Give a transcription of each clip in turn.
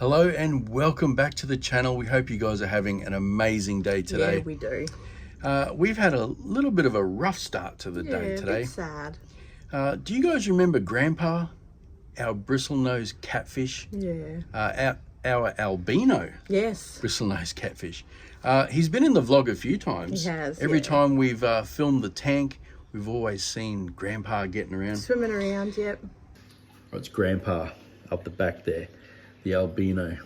Hello and welcome back to the channel. We hope you guys are having an amazing day today. Yeah, we do. We've had a little bit of a rough start to the day today. A bit sad. Do you guys remember Grandpa, our bristlenose catfish? Yeah. Our albino bristlenose catfish. He's been in the vlog a few times. He has. Every time we've filmed the tank, we've always seen Grandpa getting around. Swimming around, yep. That's Grandpa up the back there, the albino.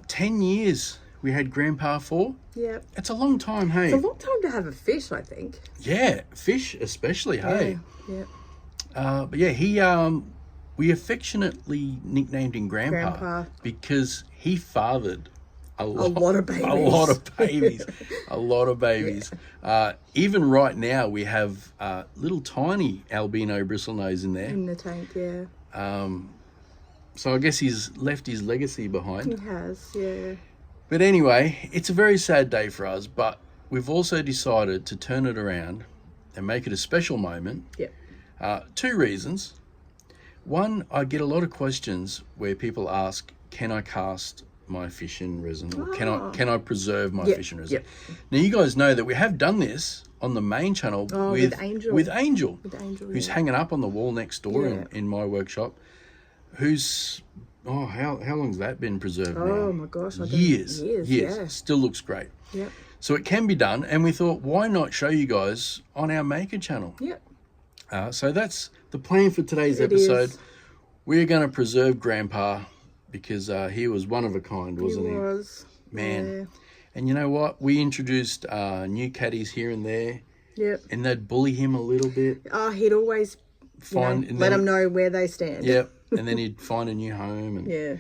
10 years we had Grandpa for. Yep. It's a long time, hey? It's a long time to have a fish, I think. Yeah, fish especially, hey? Yeah. But yeah, we affectionately nicknamed him Grandpa because he fathered a lot of babies. A lot of babies. Even right now, we have little tiny albino bristlenose in there. In the tank, yeah. So I guess he's left his legacy behind. He has, yeah. But anyway, it's a very sad day for us, but we've also decided to turn it around and make it a special moment. Yep. Two reasons. One, I get a lot of questions where people ask, can I cast my fish in resin? Or can I preserve my fish in resin? Yep. Now, you guys know that we have done this on the main channel with Angel, who's hanging up on the wall next door in my workshop, who's, how long's that been preserved now? Oh my gosh. Years. Yeah. Still looks great. Yep. So it can be done, and we thought, why not show you guys on our Maker channel? Yep. So that's the plan for today's episode. We're going to preserve Grandpa because he was one of a kind, wasn't he? He was. Man. Yeah. And you know what? We introduced new caddies here and there. Yep. And they'd bully him a little bit. He'd always let them know where they stand. Yep. And then he'd find a new home. And, yeah.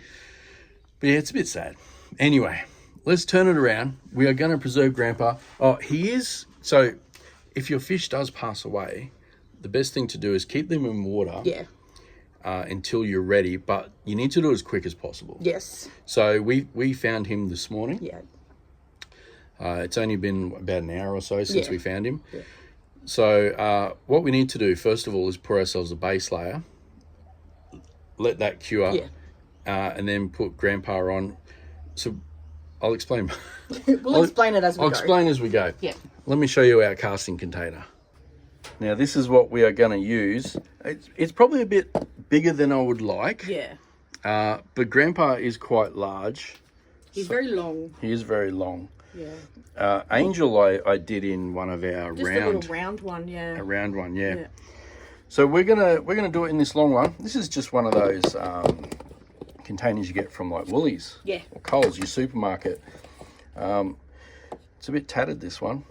But yeah, it's a bit sad. Anyway, let's turn it around. We are going to preserve Grandpa. He is. So if your fish does pass away, the best thing to do is keep them in water. Yeah. Until you're ready, but you need to do it as quick as possible. Yes. So we found him this morning. Yeah. It's only been about an hour or so since we found him. Yeah. So what we need to do first of all is pour ourselves a base layer, let that cure, and then put Grandpa on. So I'll explain. We'll explain it as we go. I'll explain as we go. Yeah. Let me show you our casting container. Now this is what we are going to use. It's probably a bit bigger than I would like. Yeah. But Grandpa is quite large. He's very long. He is very long. Yeah. Angel, I did in one of our Just a little round one, yeah. A round one, yeah. So we're gonna do it in this long one. This is just one of those containers you get from like Woolies, or Coles, your supermarket. It's a bit tattered, this one.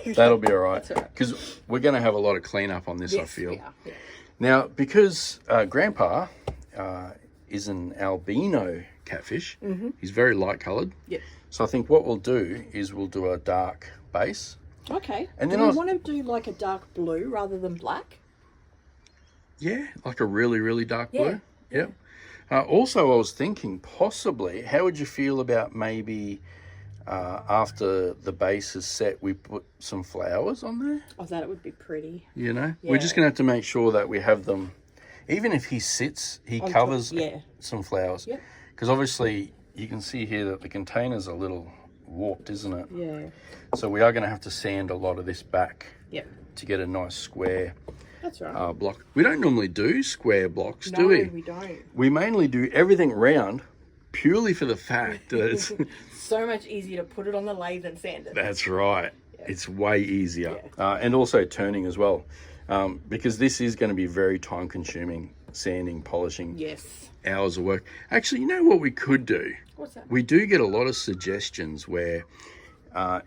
That'll be all right, because we're going to have a lot of cleanup on this, I feel. Yeah. Now, because Grandpa is an albino catfish, he's very light coloured. Yep. So I think what we'll do is we'll do a dark base. Okay. And then do you want to do like a dark blue rather than black? Yeah, like a really, really dark blue. Yep. Also, I was thinking possibly, how would you feel about maybe... after the base is set, we put some flowers on there. Oh, that would be pretty. You know, we're just gonna have to make sure that we have them. Even if he sits, he on covers some flowers. Yeah. Because obviously you can see here that the container's a little warped, isn't it? Yeah. So we are going to have to sand a lot of this back. Yep. To get a nice square. That's right. Block. We don't normally do square blocks, do we? No, we don't. We mainly do everything round, purely for the fact that it's so much easier to put it on the lathe than sand it. That's right. Yeah. It's way easier. And also turning as well. Because this is going to be very time consuming, sanding, polishing. Yes. Hours of work. Actually, you know what we could do? What's that? We do get a lot of suggestions where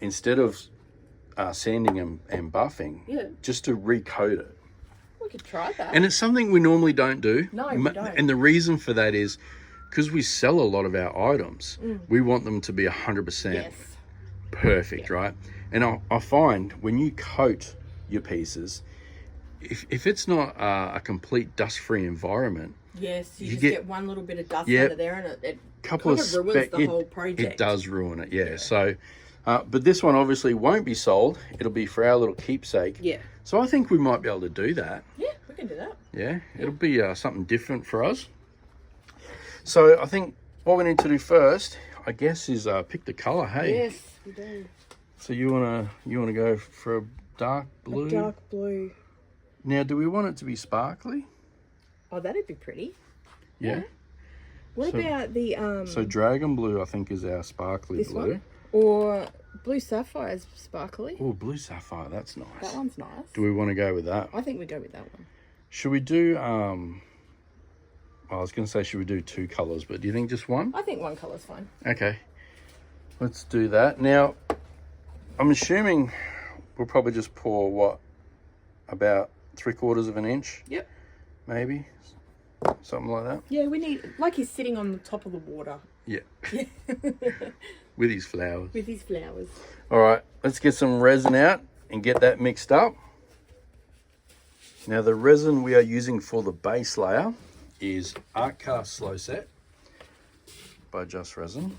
instead of sanding and buffing, just to recoat it. We could try that. And it's something we normally don't do. No, we don't. And the reason for that is because we sell a lot of our items, we want them to be 100% perfect, right? And I find when you coat your pieces, if it's not a complete dust-free environment, you just get one little bit of dust under there, and it kind of ruins the whole project. It does ruin it, So, but this one obviously won't be sold. It'll be for our little keepsake. Yeah. So I think we might be able to do that. Yeah, we can do that. Yeah, it'll be something different for us. So I think what we need to do first, I guess, is pick the colour. Hey. Yes, we do. So you wanna go for a dark blue? A dark blue. Now, do we want it to be sparkly? Oh, that'd be pretty. Yeah. What about the So dragon blue, I think, is our sparkly this blue. one? Or blue sapphire is sparkly. Oh, blue sapphire, that's nice. That one's nice. Do we want to go with that? I think we go with that one. Should we do I was going to say, should we do 2 colours, but do you think just one? I think one colour's fine. Okay. Let's do that. Now, I'm assuming we'll probably just pour, what, about 3/4 of an inch? Yep. Maybe? Something like that? Yeah, we need, like he's sitting on the top of the water. Yeah. With his flowers. With his flowers. All right, let's get some resin out and get that mixed up. Now, the resin we are using for the base layer is Art Cast Slow Set by Just Resin.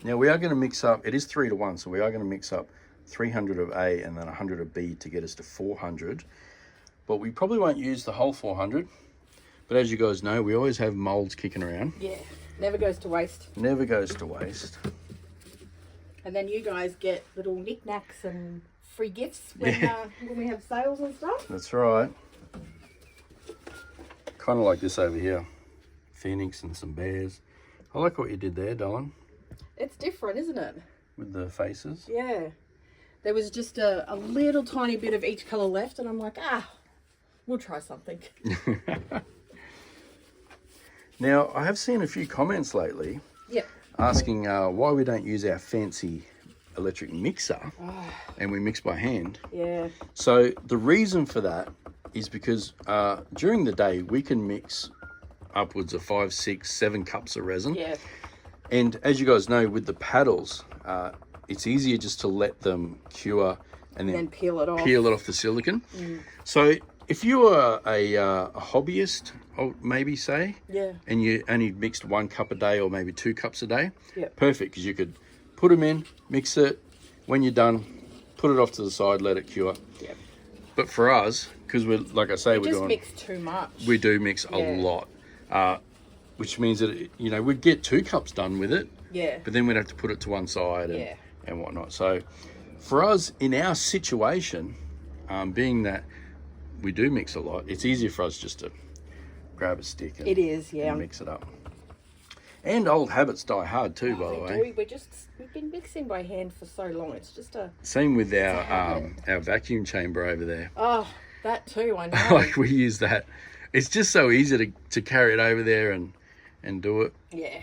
Now, we are going to mix up, it is 3 to 1, so we are going to mix up 300 of A and then 100 of B to get us to 400. But we probably won't use the whole 400. But as you guys know, we always have molds kicking around. Yeah, never goes to waste. Never goes to waste. And then you guys get little knickknacks and free gifts when we have sales and stuff. That's right. Kind of like this over here. Phoenix and some bears. I like what you did there, darling. It's different, isn't it? With the faces. Yeah. There was just a little tiny bit of each colour left, and I'm like, we'll try something. Now, I have seen a few comments lately asking why we don't use our fancy electric mixer and we mix by hand. Yeah. So the reason for that is because during the day we can mix upwards of 5, 6, 7 cups of resin. Yeah. And as you guys know, with the paddles, it's easier just to let them cure and then peel it off. Peel it off the silicone. So if you are a hobbyist, maybe say, and you only mixed 1 cup a day or maybe 2 cups a day, perfect, because you could put them in, mix it. When you're done, put it off to the side, let it cure. But for us, because we're, like I say, we just mix too much. We do mix a lot, which means that, you know, we'd get 2 cups done with it. Yeah. But then we'd have to put it to one side and whatnot. So for us, in our situation, being that we do mix a lot, it's easier for us just to grab a stick and, and mix it up. And old habits die hard too, by the way. We've been mixing by hand for so long. It's just a... Same with our vacuum chamber over there. Oh, that too, I know. Like we use that. It's just so easy to carry it over there and do it. Yeah.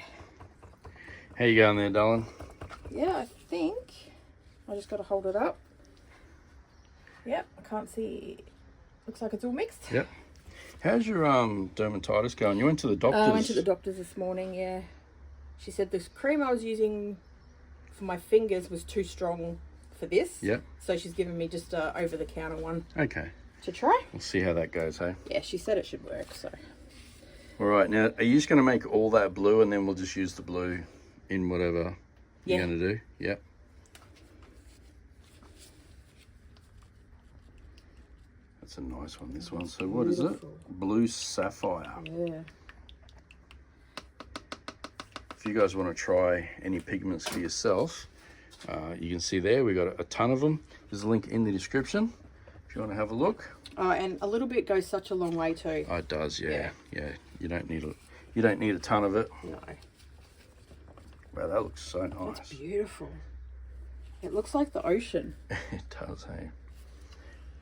How you going there, darling? Yeah, I think I just got to hold it up. Yep, I can't see. Looks like it's all mixed. Yep. How's your dermatitis going? You went to the doctor's? I went to the doctor's this morning, yeah. She said this cream I was using for my fingers was too strong for this. Yep. So she's given me just a over-the-counter one. Okay. To try. We'll see how that goes, hey? Yeah, she said it should work, so. All right, now, are you just going to make all that blue and then we'll just use the blue in whatever you're going to do? Yep. That's a nice one, this one. So what is it? Blue sapphire. Yeah. If you guys want to try any pigments for yourself, you can see there we've got a ton of them. There's a link in the description if you want to have a look. Oh, and a little bit goes such a long way too. Oh, it does, yeah. You don't need a ton of it. No. Wow, that looks so nice. That's beautiful. It looks like the ocean. It does, hey.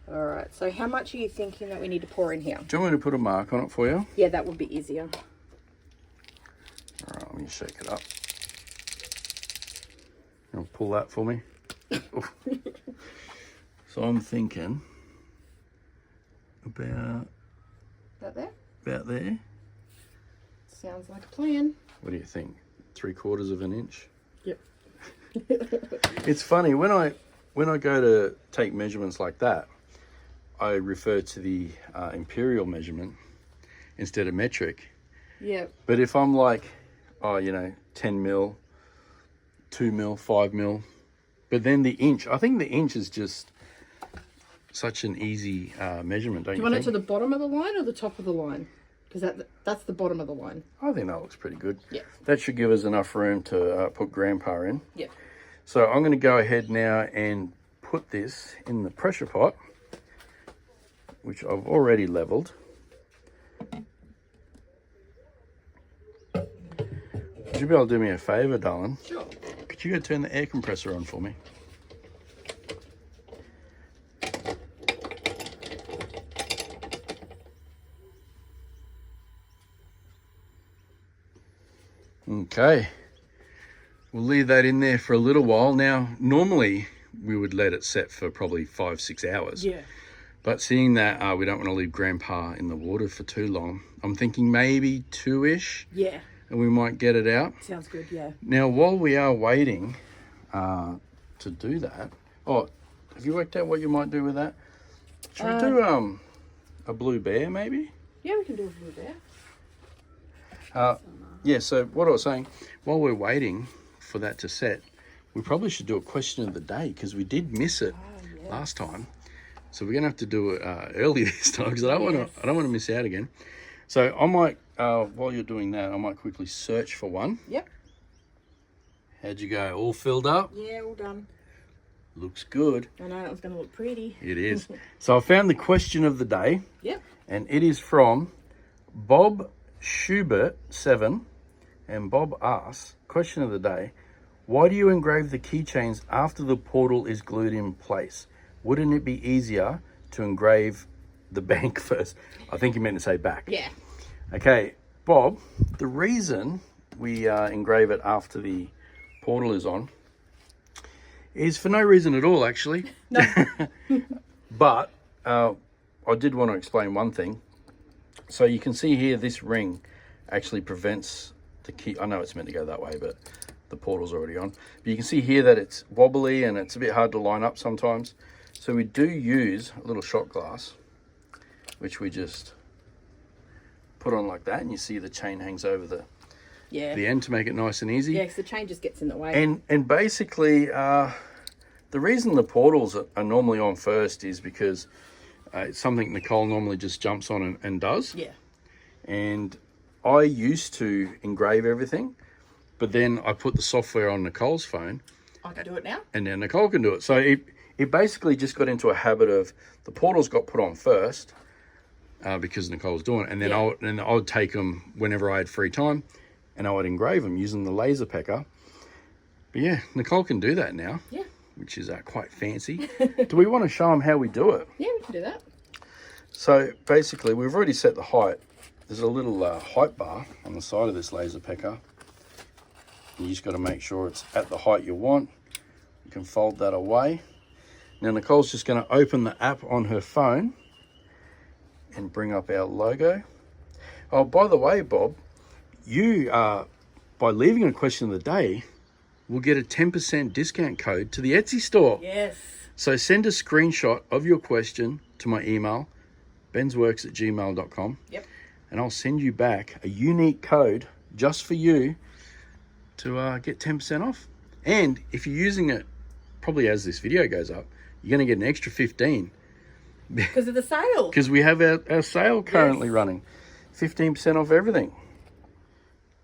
All right, so how much are you thinking that we need to pour in here? Do you want me to put a mark on it for you? Yeah, that would be easier. All right, let me shake it up. You'll pull that for me. So I'm thinking about there. Sounds like a plan. What do you think? 3/4 of an inch? Yep. It's funny when I go to take measurements like that, I refer to the imperial measurement instead of metric. Yep. But if I'm like, 10 mil, 2 mil, 5 mil, but then the inch, I think the inch is just such an easy measurement, don't you think? Do you want it to the bottom of the line or the top of the line? because that's the bottom of the line. I think that looks pretty good. Yeah. That should give us enough room to put Grandpa in. Yeah. So I'm going to go ahead now and put this in the pressure pot, which I've already leveled. Would you be able to do me a favour, darling? Sure. Could you go turn the air compressor on for me? Okay, we'll leave that in there for a little while. Now, normally we would let it set for probably 5-6 hours. Yeah. But seeing that we don't want to leave Grandpa in the water for too long, I'm thinking maybe 2-ish. Yeah. And we might get it out. Sounds good, yeah. Now, while we are waiting to do that, oh, have you worked out what you might do with that? Should we do a blue bear maybe? Yeah, we can do a blue bear. Yeah, so what I was saying, while we're waiting for that to set, we probably should do a question of the day because we did miss it last time. So we're gonna have to do it early this time because I don't want to miss out again. So I might, while you're doing that, I might quickly search for one. Yep. How'd you go? All filled up? Yeah, all done. Looks good. I know it was gonna look pretty. It is. So I found the question of the day. Yep. And it is from Bob Schubert 7, and Bob asks, question of the day, why do you engrave the keychains after the portal is glued in place? Wouldn't it be easier to engrave the bank first? I think you meant to say back. Yeah. Okay, Bob, the reason we engrave it after the portal is on is for no reason at all, actually. No. But I did want to explain one thing. So you can see here, this ring actually prevents the key. I know it's meant to go that way, but the portal's already on. But you can see here that it's wobbly and it's a bit hard to line up sometimes. So we do use a little shot glass, which we just put on like that. And you see the chain hangs over the end to make it nice and easy. Yeah, because the chain just gets in the way. And basically, the reason the portals are normally on first is because it's something Nicole normally just jumps on and does. Yeah. And I used to engrave everything, but then I put the software on Nicole's phone. I can do it now. And now Nicole can do it. So it basically just got into a habit of the portals got put on first because Nicole was doing it. And then I would take them whenever I had free time and I would engrave them using the laser pecker. But yeah, Nicole can do that now. Yeah. Which is quite fancy. Do we want to show them how we do it? Yeah, we can do that. So basically, we've already set the height. There's a little height bar on the side of this laser pecker. You just got to make sure it's at the height you want. You can fold that away. Now Nicole's just going to open the app on her phone and bring up our logo. Oh, by the way, Bob, you by leaving a question of the day, we'll get a 10% discount code to the Etsy store. Yes. So send a screenshot of your question to my email, bensworx@gmail.com. Yep. And I'll send you back a unique code just for you to get 10% off. And if you're using it, probably as this video goes up, you're going to get an extra 15. Because of the sale. Because we have our sale currently running. 15% off everything.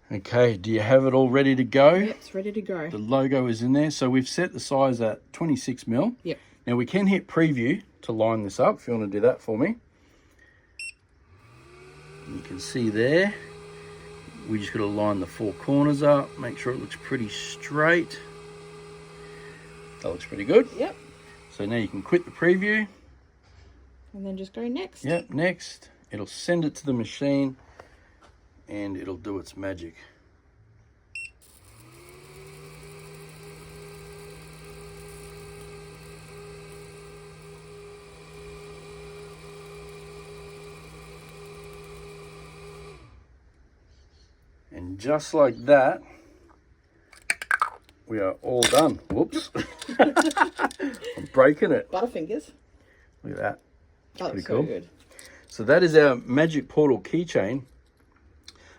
Okay, do you have it all ready to go? Yep, it's ready to go. The logo is in there. So we've set the size at 26 mil. Yep. Now we can hit preview to line this up if you want to do that for me. You can see there, we just got to line the four corners up, make sure it looks pretty straight. That looks pretty good. Yep. So now you can quit the preview. And then just go next. Yep, next. It'll send it to the machine and it'll do its magic. And just like that, we are all done. Whoops. I'm breaking it. Butterfingers. Look at that. That Pretty looks cool. so good. So that is our Magic Portal keychain.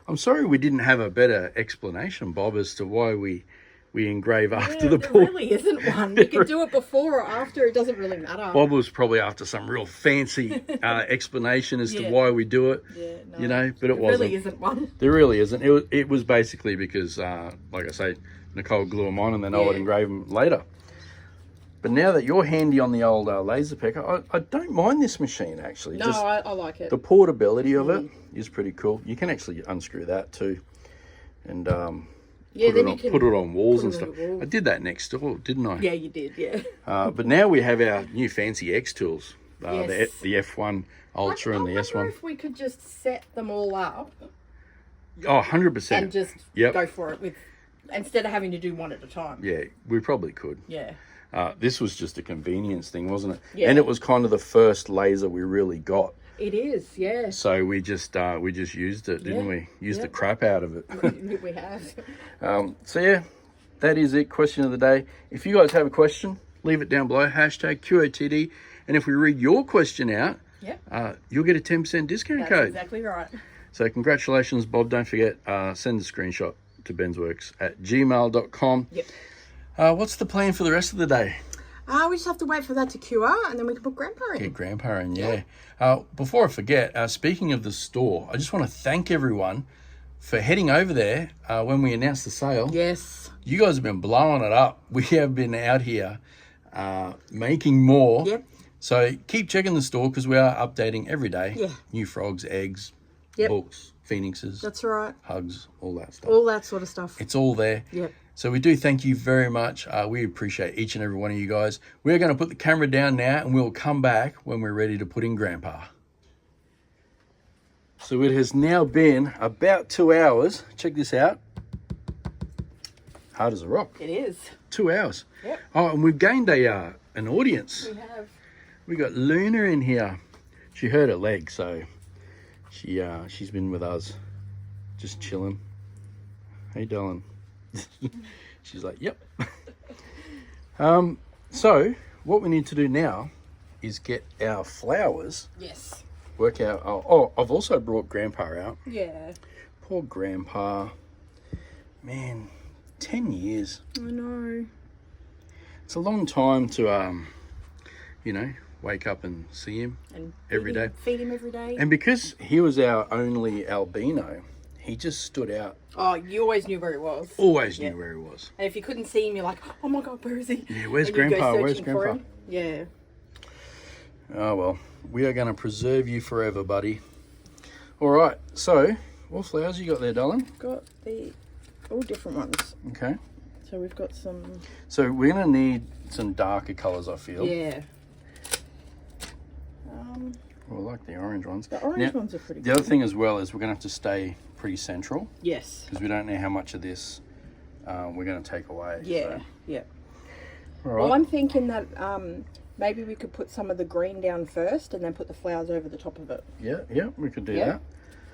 I'm sorry we didn't have a better explanation, Bob, as to why we we engrave after the there pour. really isn't one. You can do it before or after. It doesn't really matter. Bob was probably after some real fancy explanation as to why we do it. Yeah, no, you know, but it wasn't. There really isn't one. There really isn't. It was basically because, like I say, Nicole glue them on and then I would engrave them later. But now that you're handy on the old laser picker, I don't mind this machine actually. No, I like it. The portability of it is pretty cool. You can actually unscrew that too, and put it on walls and stuff. I did that next door, didn't I? Yeah, you did. Yeah. But now we have our new fancy XTOOLs, Yes. the F1 Ultra and the S1. I wonder if we could just set them all up. Oh, 100%. And just go for it instead of having to do one at a time. Yeah, we probably could. Yeah. This was just a convenience thing, wasn't it? Yeah. And it was kind of the first laser we really got. It is, yeah. So we just used it, didn't we? Used the crap out of it. We have. So yeah, that is it. Question of the day. If you guys have a question, leave it down below. Hashtag QOTD. And if we read your question out, you'll get a 10% discount code. That's exactly right. So congratulations, Bob. Don't forget, send a screenshot to bensworx@gmail.com. Yep. What's the plan for the rest of the day? We just have to wait for that to cure and then we can put Grandpa in. Get Grandpa in, yeah. Before I forget, speaking of the store, I just want to thank everyone for heading over there when we announced the sale. Yes. You guys have been blowing it up. We have been out here making more. Yep. So keep checking the store because we are updating every day. Yeah. New frogs, eggs, Yep. books, phoenixes. That's right. Hugs, all that stuff. All that sort of stuff. It's all there. Yep. So we do thank you very much. We appreciate each and every one of you guys. We're going to put the camera down now and we'll come back when we're ready to put in Grandpa. So it has now been about 2 hours. Check this out. Hard as a rock. It is. 2 hours. Yep. Oh, and we've gained an audience. We have. We got Luna in here. She hurt her leg, so she's been with us, just chilling. Hey, darling. She's like, yep. So what we need to do now is get our flowers. Yes. Work out. Oh, I've also brought Grandpa out. Yeah. Poor Grandpa. Man, 10 years. I know. It's a long time to, wake up and see him every day. Feed him every day. And because he was our only albino, he just stood out. Oh, you always knew where he was. Always knew where he was. And if you couldn't see him, you're like, oh my God, where is he? Yeah, where's and you Grandpa? go Where's searching for Grandpa? him. Yeah. Oh, well, we are going to preserve you forever, buddy. All right, so what flowers you got there, darling? Got all different ones. Okay. So we've got some... So we're going to need some darker colours, I feel. Yeah. Well, I like the orange ones. The orange ones are pretty The other thing as well is we're going to have to stay pretty central. Yes. Because we don't know how much of this we're going to take away. Yeah, so. yeah. All right. Well, I'm thinking that maybe we could put some of the green down first and then put the flowers over the top of it. Yeah, we could do Yeah.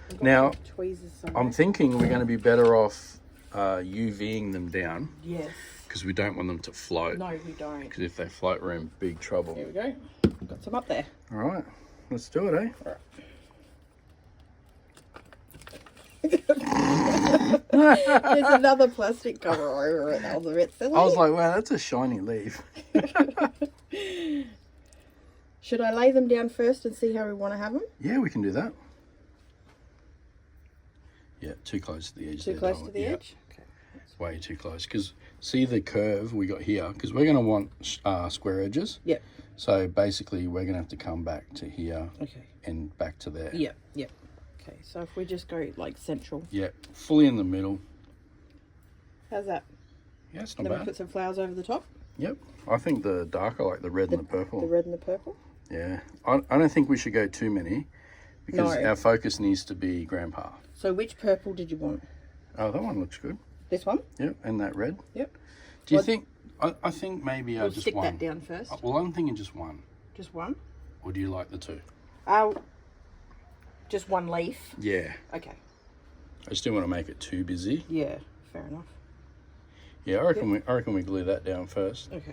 that. Now, tweezers somewhere. I'm thinking we're going to be better off UVing them down. Yes. Because we don't want them to float. No, we don't. Because if they float, we're in big trouble. Here we go. Got some up there. All right, let's do it, eh? All right. There's another plastic cover over it. That was a bit silly. I was like, wow, that's a shiny leaf. Should I lay them down first and see how we want to have them? Yeah, we can do that. Yeah, too close to the edge. Too close to the edge? Okay. Way too close. Because see the curve we got here? Because we're going to want square edges. Yep. So basically, we're going to have to come back to here. Okay. And back to there. Yep, yep. Okay, so if we just go like central. Yeah, fully in the middle. How's that? Yeah, it's not then bad. We put some flowers over the top. Yep. I think the darker, like the red and the purple. The red and the purple? Yeah. I don't think we should go too many. Because our focus needs to be Grandpa. So which purple did you want? Oh, that one looks good. This one? Yep, and that red. Yep. Do you think... I think maybe we'll just stick one. that down first. Well, I'm thinking just one. Just one? Or do you like the two? Just one leaf? Yeah. Okay. I just didn't want to make it too busy. Yeah, fair enough. Yeah, I reckon we glue that down first. Okay.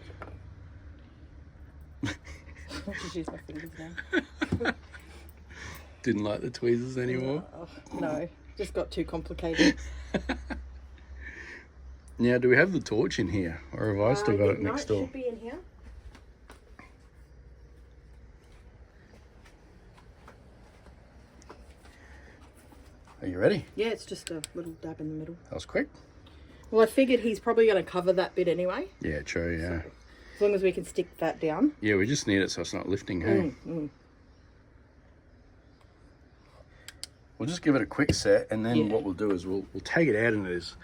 I'll just use my fingers now. Didn't like the tweezers anymore? No, just got too complicated. Now, do we have the torch in here, or have I still got it next door? It should be in here. Are you ready? Yeah, it's just a little dab in the middle. That was quick. Well, I figured he's probably going to cover that bit anyway. Yeah, true, yeah. So, as long as we can stick that down. Yeah, we just need it so it's not lifting, hey? We'll just give it a quick set, and then what we'll do is we'll take it out into this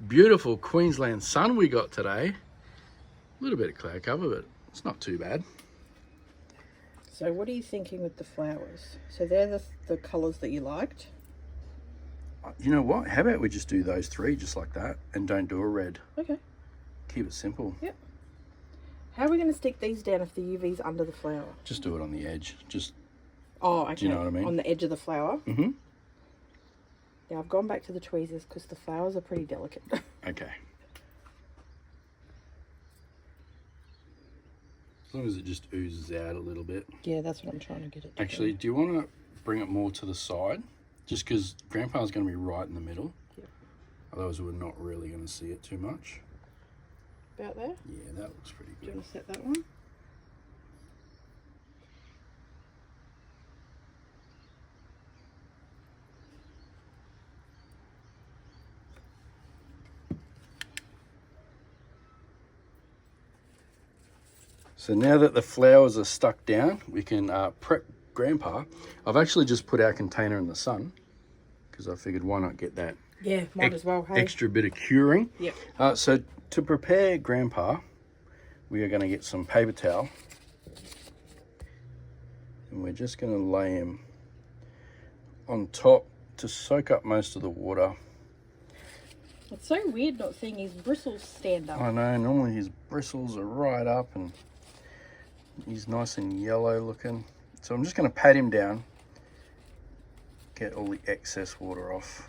beautiful Queensland sun we got today. A little bit of cloud cover, but it's not too bad. So what are you thinking with the flowers? So they're the colours that you liked? You know what? How about we just do those three just like that and don't do a red? Okay. Keep it simple. Yep. How are we going to stick these down if the UV's under the flower? Just do it on the edge. Just. Oh, okay. Do you know what I mean? On the edge of the flower? Mm-hmm. Yeah, I've gone back to the tweezers because the flowers are pretty delicate. Okay. As long as it just oozes out a little bit. Yeah, that's what I'm trying to get it to. Actually, do you want to bring it more to the side? Just because Grandpa's going to be right in the middle. Yep. Otherwise, we're not really going to see it too much. About there? Yeah, that looks pretty Do good. you want to set that one? So now that the flowers are stuck down, we can prep Grandpa. I've actually just put our container in the sun because I figured why not get that might as well. Hey? extra bit of curing. Yep. So to prepare Grandpa, we are going to get some paper towel and we're just going to lay him on top to soak up most of the water. It's so weird not seeing his bristles stand up. I know, normally his bristles are right up and he's nice and yellow looking. So I'm just going to pat him down, get all the excess water off.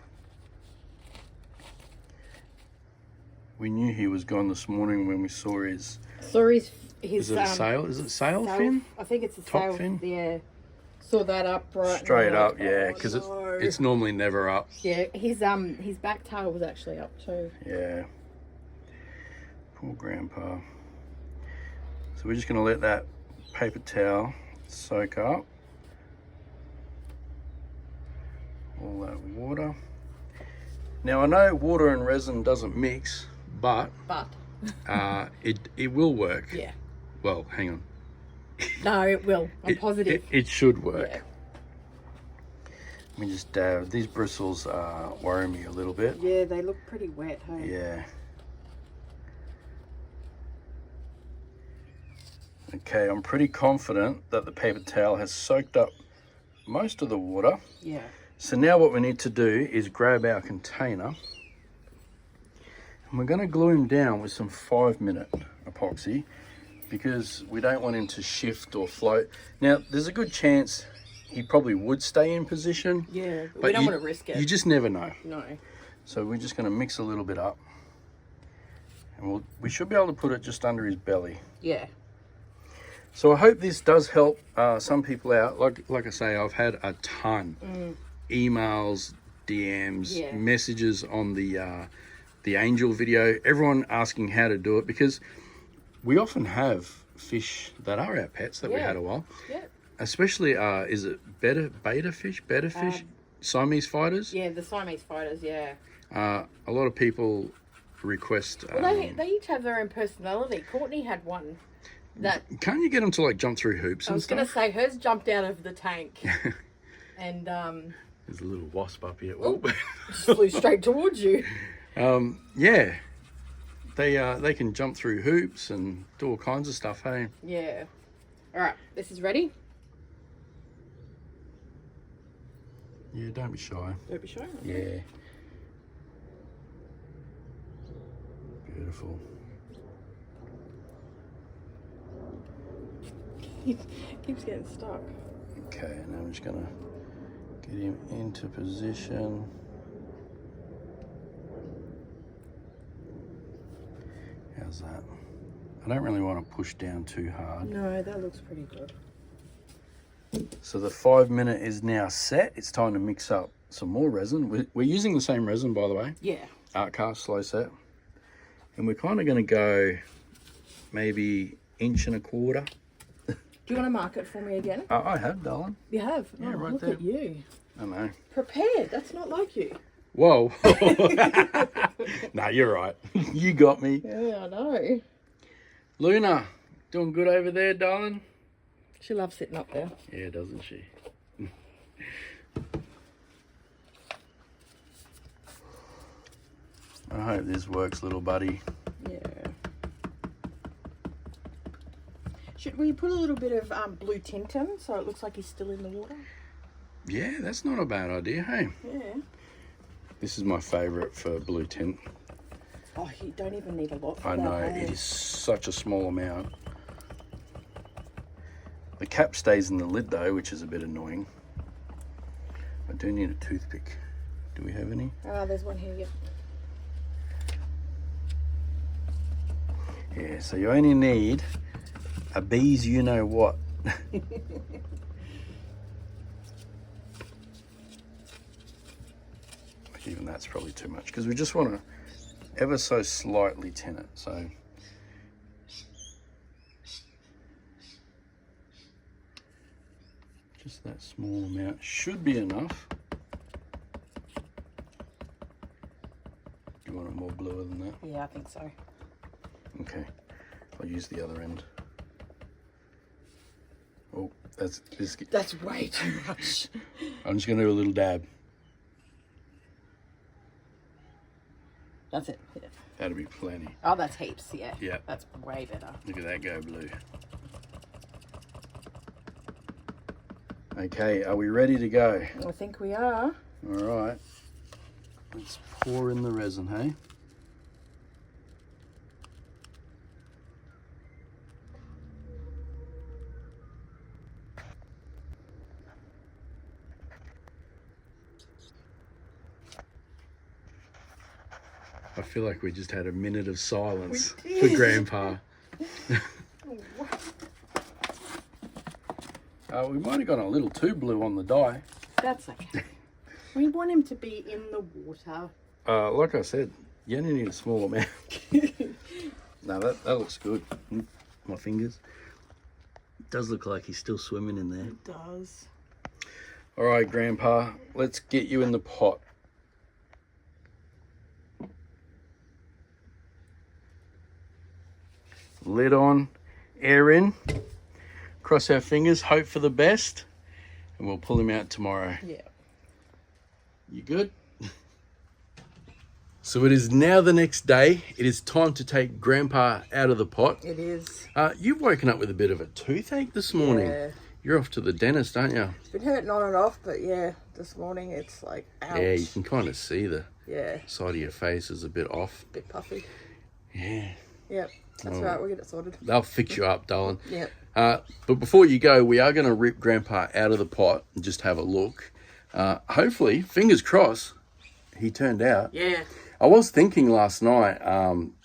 We knew he was gone this morning when we saw his... His is it a sail? Is it sail fin? I think it's a Top sail fin? Yeah. Saw that up right. Straight up, yeah, because it's normally never up. Yeah, his back tail was actually up too. Yeah. Poor Grandpa. So we're just going to let that paper towel soak up all that water. Now I know water and resin doesn't mix, but it will work. Yeah. Well, hang on. No, it will. I'm positive. It should work. Yeah. Let me just dab. These bristles worry me a little bit. Yeah, they look pretty wet, hey? Yeah. Okay, I'm pretty confident that the paper towel has soaked up most of the water. Yeah. So now what we need to do is grab our container and we're going to glue him down with some 5-minute epoxy because we don't want him to shift or float. Now, there's a good chance he probably would stay in position. Yeah, but we don't want to risk it. You just never know. No. So we're just going to mix a little bit up and we should be able to put it just under his belly. Yeah. So I hope this does help some people out. Like I say, I've had a ton. Emails, DMs, messages on the angel video. Everyone asking how to do it because we often have fish that are our pets that we had a while. Yeah. Especially, is it betta fish? Siamese fighters? Yeah, the Siamese fighters, yeah. A lot of people request... Well, they each have their own personality. Courtney had one. Can't you get them to like jump through hoops and stuff? I was going to say, hers jumped out of the tank. And there's a little wasp up here. Oh, just flew straight towards you. Yeah, they can jump through hoops and do all kinds of stuff. Hey. Yeah. All right, this is ready. Yeah, don't be shy. Don't be shy. Yeah. Beautiful. Keeps getting stuck. Okay, now I'm just gonna get him into position. How's that? I don't really want to push down too hard. No, that looks pretty good. So the 5-minute is now set. It's time to mix up some more resin. We're using the same resin, by the way. Yeah. Art Cast Slow Set. And we're kind of going to go maybe 1.25 inches. Do you want to mark it for me again? I have, darling. You have? Yeah, oh, right look there. at you. I know. Prepared. That's not like you. Whoa. No, you're right. You got me. Yeah, I know. Luna, doing good over there, darling? She loves sitting up there. Yeah, doesn't she? I hope this works, little buddy. Yeah. Should we put a little bit of blue tint in so it looks like he's still in the water? Yeah, that's not a bad idea, hey? Yeah. This is my favourite for blue tint. Oh, you don't even need a lot for I that. know, it is such a small amount. The cap stays in the lid though, which is a bit annoying. I do need a toothpick. Do we have any? There's one here, yep. Yeah, so you only need a bees you know what. Even that's probably too much because we just want to ever so slightly tint it. So just that small amount should be enough. Do you want it more bluer than that? Yeah, I think so. Okay, I'll use the other end. Oh, that's way too much. I'm just going to do a little dab. That's it. Yeah. That'll be plenty. Oh, that's heaps. Yeah. Yeah. That's way better. Look at that go blue. Okay, are we ready to go? I think we are. All right. Let's pour in the resin, hey? I feel like we just had a minute of silence for Grandpa. We might have gone a little too blue on the dye. That's okay. We want him to be in the water. Like I said, you only need a small amount. No, that looks good. My fingers. It does look like he's still swimming in there. It does. All right, Grandpa, let's get you in the pot. Lid on, air in, cross our fingers, hope for the best, and we'll pull him out tomorrow. Yeah. You good? So it is now the next day. It is time to take Grandpa out of the pot. It is. You've woken up with a bit of a toothache this morning. Yeah. You're off to the dentist, aren't you? It's been hurting on and off, but yeah, this morning it's like, ouch. Yeah, you can kind of see the Yeah. side of your face is a bit off. Bit puffy. Yeah. Yep. That's right, we'll get it sorted. They'll fix you up, darling. Yep. But before you go, we are going to rip Grandpa out of the pot and just have a look. Hopefully, fingers crossed, he turned out. Yeah. I was thinking last night,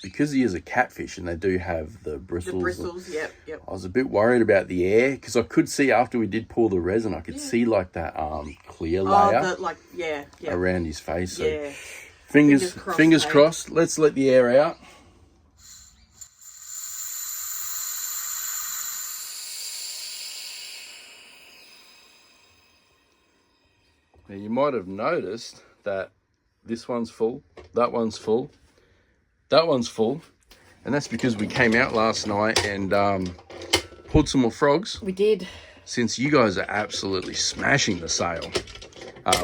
because he is a catfish and they do have the bristles. The bristles, yep. I was a bit worried about the air because I could see after we did pour the resin, I could see like that clear layer around his face. So Yeah. Fingers crossed. Let's let the air out. Now you might have noticed that this one's full, that one's full, that one's full, and that's because we came out last night and pulled some more frogs. We did. Since you guys are absolutely smashing the sale,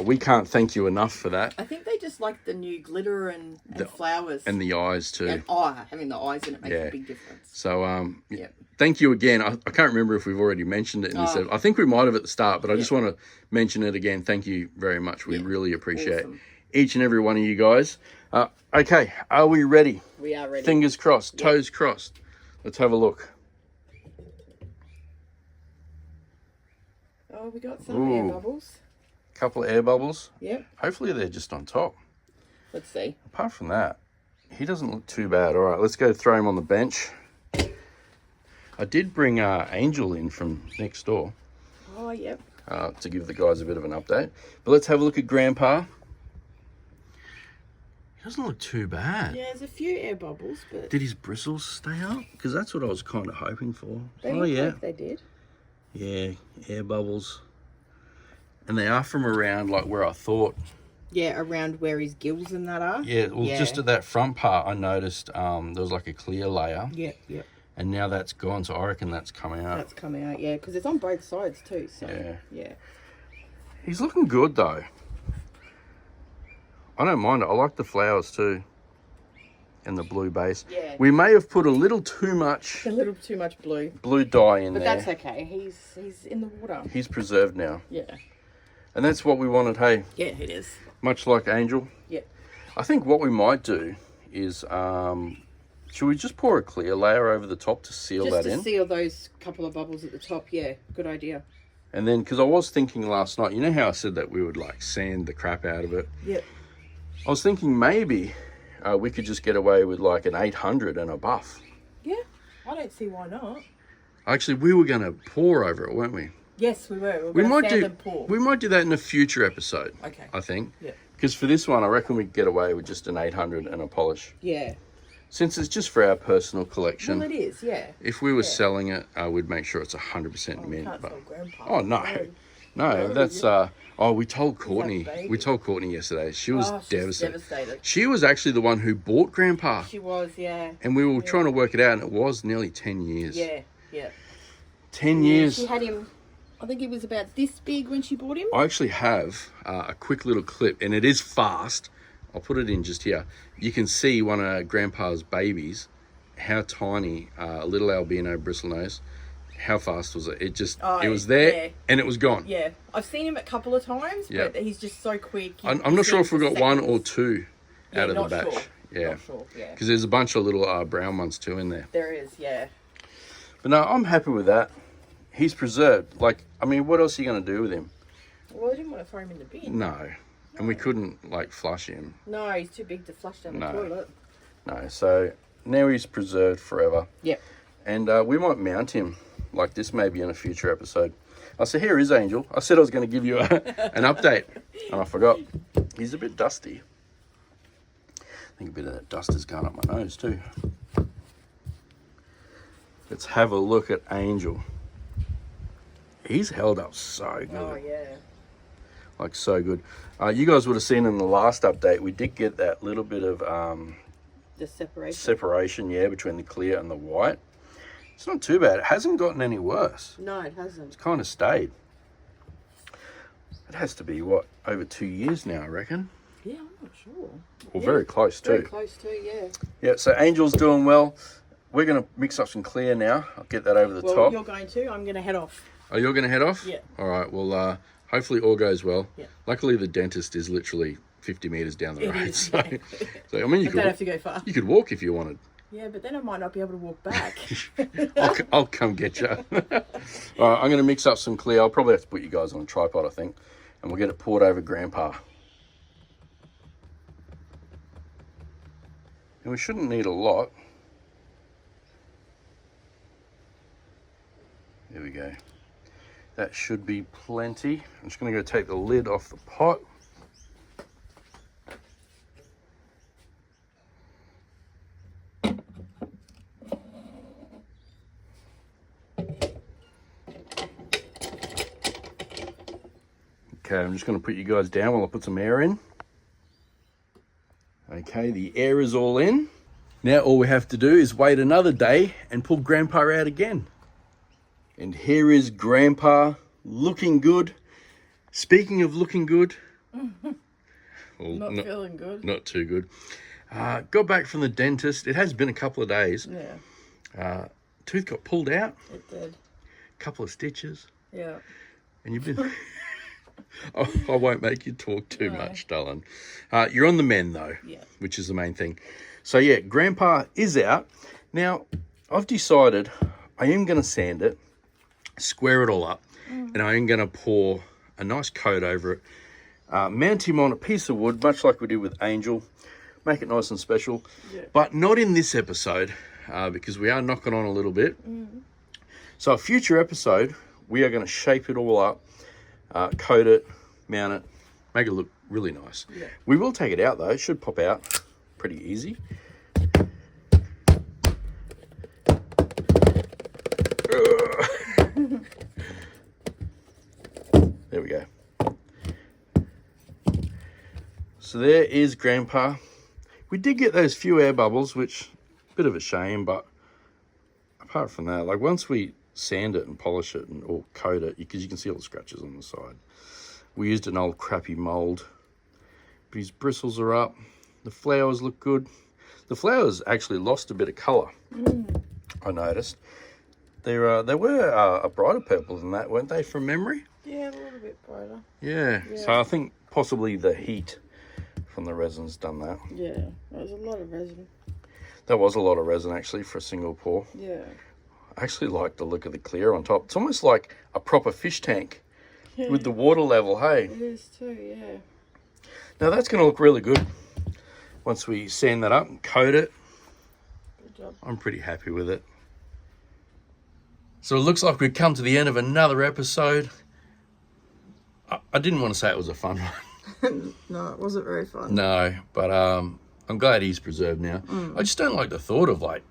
we can't thank you enough for that. I think they just like the new glitter and flowers. And the eyes too. And having the eyes in it makes a big difference. So thank you again. I can't remember if we've already mentioned it in this. I think we might have at the start, but I just want to mention it again. Thank you very much. We really appreciate each and every one of you guys. Okay, are we ready? We are ready. Fingers crossed, toes crossed. Let's have a look. Oh, we got some air bubbles. Couple of air bubbles. Yep. Hopefully they're just on top. Let's see. Apart from that, he doesn't look too bad. All right, let's go throw him on the bench. I did bring Angel in from next door. Oh, yep. To give the guys a bit of an update. But let's have a look at Grandpa. Doesn't look too bad. Yeah, there's a few air bubbles, but... Did his bristles stay up? Because that's what I was kind of hoping for. They look like they did. Yeah, air bubbles. And they are from around like where I thought. Yeah, around where his gills and that are. Yeah, well, just at that front part, I noticed there was like a clear layer. Yeah, yeah. And now that's gone, so I reckon that's coming out. That's coming out, yeah, because it's on both sides too, so... Yeah. He's looking good, though. I don't mind it. I like the flowers, too. And the blue base. Yeah. We may have put a little too much... A little too much blue. Blue dye in there. But that's okay. He's in the water. He's preserved now. Yeah. And that's what we wanted, hey? Yeah, it is. Much like Angel. Yeah. I think what we might do is... should we just pour a clear layer over the top to seal that in? Just to seal those couple of bubbles at the top, yeah. Good idea. And then, because I was thinking last night, you know how I said that we would like sand the crap out of it? Yeah. I was thinking maybe we could just get away with like an 800 and a buff. Yeah, I don't see why not. Actually, we were going to pour over it, weren't we? Yes, we were. We might sand and pour. We might do that in a future episode. Okay. I think. Yeah. Because for this one, I reckon we'd get away with just an 800 and a polish. Yeah. Since it's just for our personal collection. Well, it is, yeah. If we were selling it, we'd make sure it's 100% mint. Can't sell Grandpa. Oh, no, that's... we told Courtney. We told Courtney yesterday. She was devastated. She was actually the one who bought Grandpa. She was, yeah. And we were trying to work it out, and it was nearly 10 years. Yeah, yeah. 10 years. She had him, I think he was about this big when she bought him. I actually have a quick little clip, and it is fast. I'll put it in just here. You can see one of Grandpa's babies, how tiny, little albino bristlenose. How fast was it? It just, it was there and it was gone. Yeah. I've seen him a couple of times, but he's just so quick. I'm not sure if we got one or two out of the batch. Sure. Yeah. Not sure, yeah. Because there's a bunch of little brown ones too in there. There is, yeah. But no, I'm happy with that. He's preserved. Like, I mean, what else are you going to do with him? Well, I didn't want to throw him in the bin. No. And we couldn't, like, flush him. No, he's too big to flush down the toilet. No, so now he's preserved forever. Yep. And we might mount him like this maybe in a future episode. I said, here is Angel. I said I was going to give you an update, and I forgot. He's a bit dusty. I think a bit of that dust has gone up my nose too. Let's have a look at Angel. He's held up so good. Oh, yeah. Like, so good. You guys would have seen in the last update, we did get that little bit of... the separation. Separation, yeah, between the clear and the white. It's not too bad. It hasn't gotten any worse. No, it hasn't. It's kind of stayed. It has to be, what, over 2 years now, I reckon? Yeah, I'm not sure. Well, very close too. Very close too, yeah. Yeah, so Angel's doing well. We're going to mix up some clear now. I'll get that over the top. You're going to. I'm going to head off. Oh, you're going to head off? Yeah. All right, well, hopefully all goes well. Yeah. Luckily, the dentist is literally 50 metres down the road. Is, so, I mean, you don't have to go far. You could walk if you wanted. Yeah, but then I might not be able to walk back. I'll come get you. All right, I'm going to mix up some clear. I'll probably have to put you guys on a tripod, I think. And we'll get it poured over Grandpa. And we shouldn't need a lot. There we go. That should be plenty. I'm just going to go take the lid off the pot. Okay, I'm just going to put you guys down while I put some air in. Okay, the air is all in. Now all we have to do is wait another day and pull Grandpa out again. And here is Grandpa looking good. Speaking of looking good. Well, not feeling good. Not too good. Got back from the dentist. It has been a couple of days. Yeah. Tooth got pulled out. It did. Couple of stitches. Yeah. And you've been... I won't make you talk too much, darling. You're on the mend, though, which is the main thing. So, yeah, Grandpa is out. Now, I've decided I am going to sand it, square it all up, and I am going to pour a nice coat over it, mount him on a piece of wood, much like we did with Angel, make it nice and special, but not in this episode, because we are knocking on a little bit. So, a future episode, we are going to shape it all up, coat it, mount it, make it look really nice. We will take it out though, it should pop out. pretty easy. There we go. So there is Grandpa. We did get those few air bubbles, which a bit of a shame, but apart from that, like once we sand it and polish it or coat it, because you can see all the scratches on the side. We used an old crappy mold, but his bristles are up. The flowers look good. The flowers actually lost a bit of colour, I noticed. They were a brighter purple than that, weren't they, from memory? Yeah, a little bit brighter. Yeah, so I think possibly the heat from the resin's done that. Yeah, that was a lot of resin. That was a lot of resin, actually, for a single pour. Yeah. I actually like the look of the clear on top. It's almost like a proper fish tank with the water level, hey? It is too, yeah. Now that's going to look really good once we sand that up and coat it. Good job. I'm pretty happy with it. So it looks like we've come to the end of another episode. I didn't want to say it was a fun one. No, it wasn't very fun. No, but I'm glad he's preserved now. I just don't like the thought of like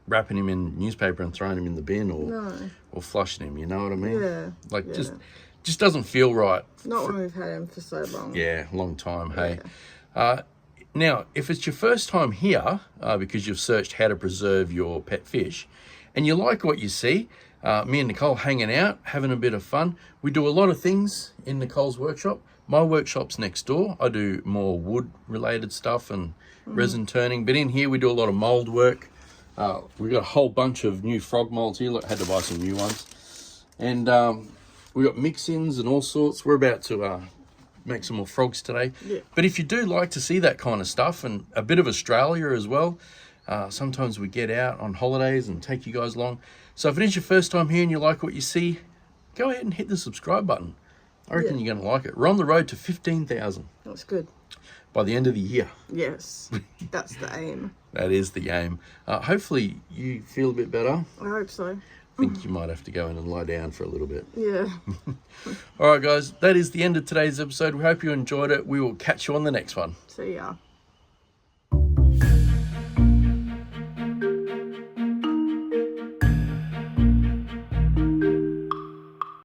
wrapping him in newspaper and throwing him in the bin or flushing him, you know what I mean? Yeah. Like just doesn't feel right. Not when we've had him for so long. Yeah, long time, hey. Now, if it's your first time here, because you've searched how to preserve your pet fish, and you like what you see, me and Nicole hanging out, having a bit of fun. We do a lot of things in Nicole's workshop. My workshop's next door. I do more wood-related stuff and resin turning. But in here, we do a lot of mould work. We've got a whole bunch of new frog moulds here. Look, I had to buy some new ones. And we got mix-ins and all sorts. We're about to make some more frogs today. Yeah. But if you do like to see that kind of stuff and a bit of Australia as well, sometimes we get out on holidays and take you guys along. So if it is your first time here and you like what you see, go ahead and hit the subscribe button. I reckon you're going to like it. We're on the road to 15,000. That's good. By the end of the year. Yes, that's the aim. That is the aim. Hopefully you feel a bit better. I hope so. I think you might have to go in and lie down for a little bit. Yeah. All right, guys, that is the end of today's episode. We hope you enjoyed it. We will catch you on the next one. See ya.